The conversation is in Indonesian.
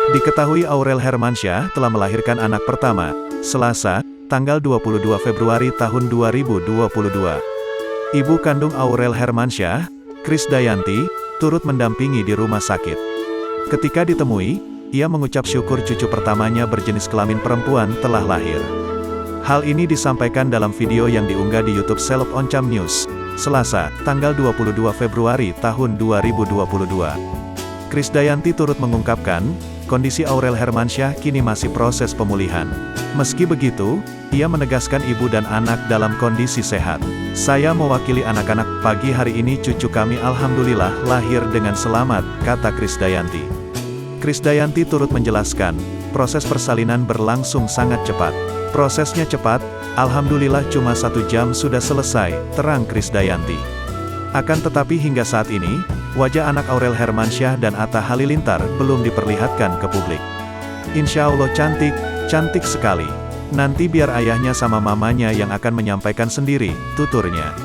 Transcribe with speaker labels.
Speaker 1: Diketahui Aurel Hermansyah telah melahirkan anak pertama, Selasa, tanggal 22 Februari tahun 2022. Ibu kandung Aurel Hermansyah, Krisdayanti, turut mendampingi di rumah sakit. Ketika ditemui, ia mengucap syukur cucu pertamanya berjenis kelamin perempuan telah lahir. Hal ini disampaikan dalam video yang diunggah di YouTube Seleb Oncam News, Selasa, tanggal 22 Februari tahun 2022. Krisdayanti turut mengungkapkan, kondisi Aurel Hermansyah kini masih proses pemulihan. Meski begitu, ia menegaskan ibu dan anak dalam kondisi sehat. Saya mewakili anak-anak, pagi hari ini cucu kami alhamdulillah lahir dengan selamat, kata Krisdayanti. Krisdayanti turut menjelaskan, proses persalinan berlangsung sangat cepat. Prosesnya cepat, alhamdulillah cuma 1 jam sudah selesai, terang Krisdayanti. Akan tetapi hingga saat ini, wajah anak Aurel Hermansyah dan Atta Halilintar belum diperlihatkan ke publik. Insya Allah cantik, cantik sekali. Nanti biar ayahnya sama mamanya yang akan menyampaikan sendiri, tuturnya.